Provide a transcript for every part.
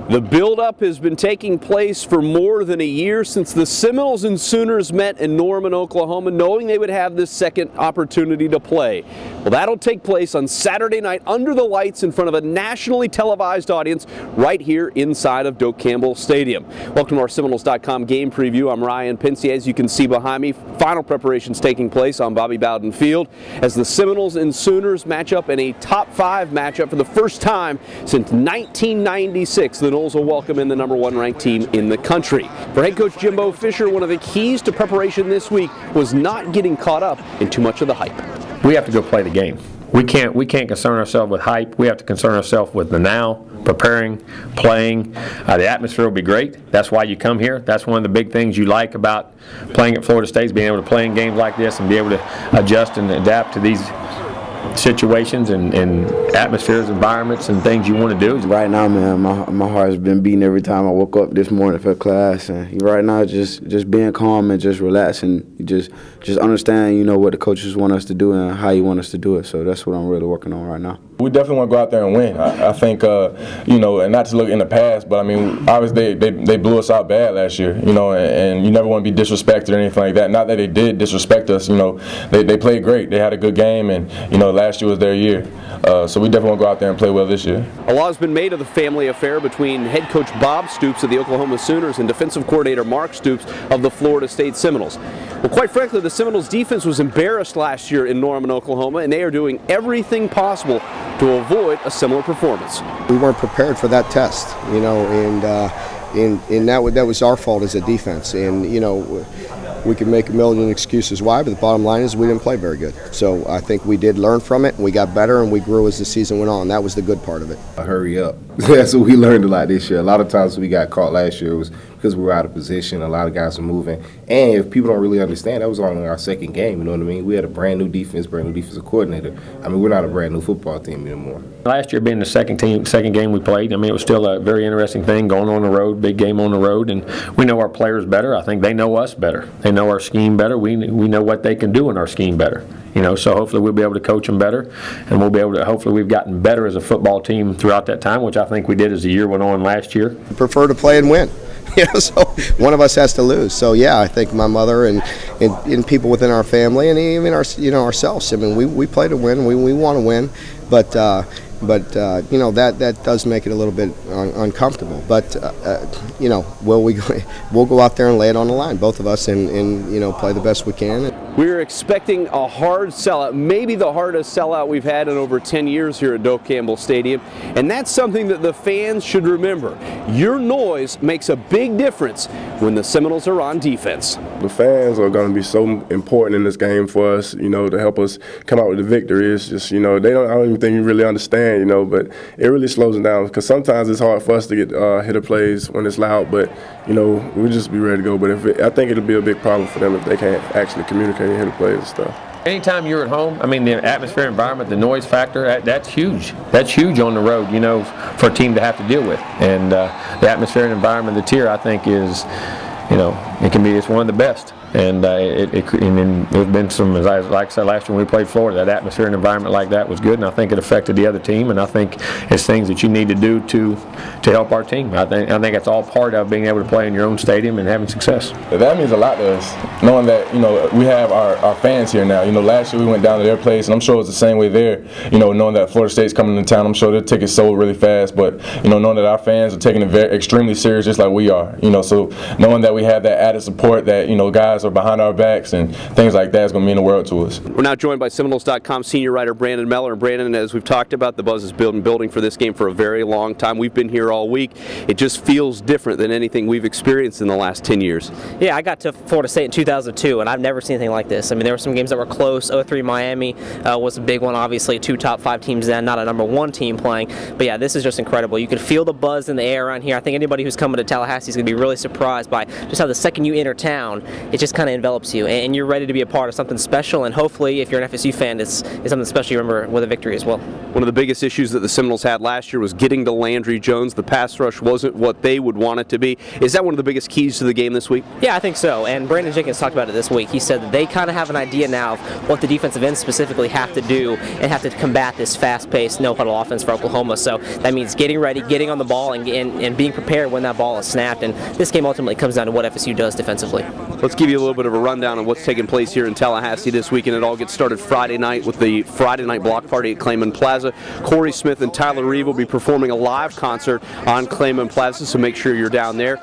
The build-up has been taking place for more than a year since the Seminoles and Sooners met in Norman, Oklahoma, knowing they would have this second opportunity to play. Well, that'll take place on Saturday night under the lights in front of a nationally televised audience right here inside of Doak Campbell Stadium. Welcome to our Seminoles.com game preview. I'm Ryan Pincy. As you can see behind me, final preparations taking place on Bobby Bowden Field as the Seminoles and Sooners match up in a top 5 matchup for the first time since 1996. The Noles will welcome in the #1 ranked team in the country. For head coach Jimbo Fisher, one of the keys to preparation this week was not getting caught up in too much of the hype. We have to go play the game. We can't concern ourselves with hype. We have to concern ourselves with the now, preparing, playing. The atmosphere will be great. That's why you come here. That's one of the big things you like about playing at Florida State, is being able to play in games like this and be able to adjust and adapt to these situations and atmospheres, environments, and things you want to do. Right now, man, my heart has been beating every time I woke up this morning for class. And right now, just being calm and just relaxing. Just understand, what the coaches want us to do and how you want us to do it. So that's what I'm really working on right now. We definitely want to go out there and win. I think, and not to look in the past, but I mean, obviously they blew us out bad last year, and you never want to be disrespected or anything like that. Not that they did disrespect us, they played great. They had a good game, and last year was their year. So we definitely want to go out there and play well this year. A lot has been made of the family affair between head coach Bob Stoops of the Oklahoma Sooners and defensive coordinator Mark Stoops of the Florida State Seminoles. Well, quite frankly, the Seminoles defense was embarrassed last year in Norman, Oklahoma, and they are doing everything possible to avoid a similar performance. We weren't prepared for that test, and that was our fault as a defense. And we can make a million excuses why, but the bottom line is we didn't play very good. So I think we did learn from it, and we got better, and we grew as the season went on. That was the good part of it. Hurry up. That's what we learned a lot this year. A lot of times we got caught last year was because we were out of position. A lot of guys were moving. And if people don't really understand, that was only our second game, you know what I mean? We had a brand new defense, brand new defensive coordinator. I mean, we're not a brand new football team anymore. Last year being the second game we played, I mean, it was still a very interesting thing going on the road, big game on the road, and we know our players better. I think they know us better. They know our scheme better. We know what they can do in our scheme better. So hopefully we'll be able to coach them better, and we'll be able to, hopefully we've gotten better as a football team throughout that time, which I think we did as the year went on last year. I prefer to play and win. So one of us has to lose. So yeah, I think my mother and people within our family and even ourselves. I mean, we play to win. We want to win, but that does make it a little bit uncomfortable. But we'll go out there and lay it on the line, both of us, and play the best we can. We're expecting a hard sellout, maybe the hardest sellout we've had in over 10 years here at Doak Campbell Stadium, and that's something that the fans should remember. Your noise makes a big difference when the Seminoles are on defense. The fans are going to be so important in this game for us, to help us come out with the victory. It's just, I don't even think you really understand, but it really slows them down, because sometimes it's hard for us to get hitter plays when it's loud, but, we'll just be ready to go. But I think it'll be a big problem for them if they can't actually communicate and hit the plays and stuff. Anytime you're at home, I mean, the atmosphere, environment, the noise factor, that's huge. That's huge on the road, for a team to have to deal with. And the atmosphere and environment, the tier, I think is, it's one of the best. And there's been some, like I said last year when we played Florida, that atmosphere and environment like that was good, and I think it affected the other team, and I think it's things that you need to do to help our team. I think it's all part of being able to play in your own stadium and having success. That means a lot to us, knowing that, we have our fans here now. Last year we went down to their place, and I'm sure it's the same way there, knowing that Florida State's coming to town. I'm sure their tickets sold really fast, but, knowing that our fans are taking it extremely serious just like we are, so knowing that we have that added support that, guys are behind our backs and things like that is going to mean the world to us. We're now joined by Seminoles.com senior writer Brandon Meller. And Brandon, as we've talked about, the buzz is building for this game for a very long time. We've been here all week. It just feels different than anything we've experienced in the last 10 years. Yeah, I got to Florida State in 2002, and I've never seen anything like this. I mean, there were some games that were close. 03 Miami was a big one, obviously. 2 top 5 teams then, not a #1 team playing. But yeah, this is just incredible. You can feel the buzz in the air around here. I think anybody who's coming to Tallahassee is going to be really surprised by just how the second you enter town, it's just kind of envelops you, and you're ready to be a part of something special. And hopefully, if you're an FSU fan, it's something special you remember with a victory as well. One of the biggest issues that the Seminoles had last year was getting to Landry Jones. The pass rush wasn't what they would want it to be. Is that one of the biggest keys to the game this week? Yeah, I think so. And Brandon Jenkins talked about it this week. He said that they kind of have an idea now of what the defensive ends specifically have to do and have to combat this fast-paced no-huddle offense for Oklahoma. So that means getting ready, getting on the ball, and being prepared when that ball is snapped. And this game ultimately comes down to what FSU does defensively. Let's give you a little bit of a rundown on what's taking place here in Tallahassee this weekend. It all gets started Friday night with the Friday night block party at Clayman Plaza. Corey Smith and Tyler Reeve will be performing a live concert on Clayman Plaza, so make sure you're down there.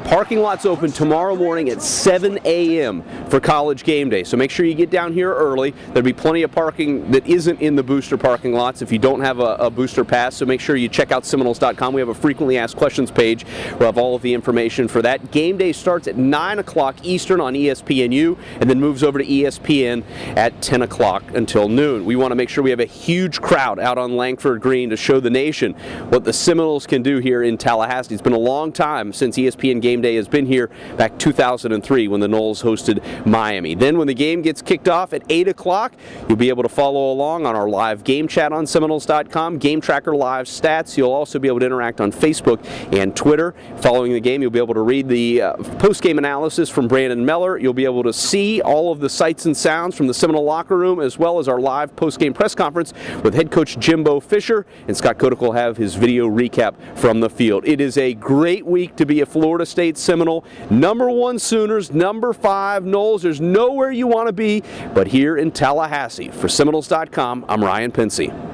Parking lots open tomorrow morning at 7 a.m. for College game day, so make sure you get down here early. There'll be plenty of parking that isn't in the booster parking lots if you don't have a booster pass, so make sure you check out Seminoles.com. We have a frequently asked questions page. We'll have all of the information for that. Game day starts at 9 o'clock Eastern on ESPNU and then moves over to ESPN at 10 o'clock until noon. We want to make sure we have a huge crowd out on Langford Green to show the nation what the Seminoles can do here in Tallahassee. It's been a long time since ESPN Game Day has been here, back 2003 when the Noles hosted Miami. Then when the game gets kicked off at 8 o'clock, you'll be able to follow along on our live game chat on Seminoles.com, Game Tracker Live Stats. You'll also be able to interact on Facebook and Twitter. Following the game, you'll be able to read the post-game analysis from Brandon Meller. You'll be able to see all of the sights and sounds from the Seminole locker room, as well as our live post-game press conference with head coach Jimbo Fisher, and Scott Kodak will have his video recap from the field. It is a great week to be a Florida State Seminole. #1 Sooners, #5 Noles. There's nowhere you want to be but here in Tallahassee. For Seminoles.com, I'm Ryan Pensy.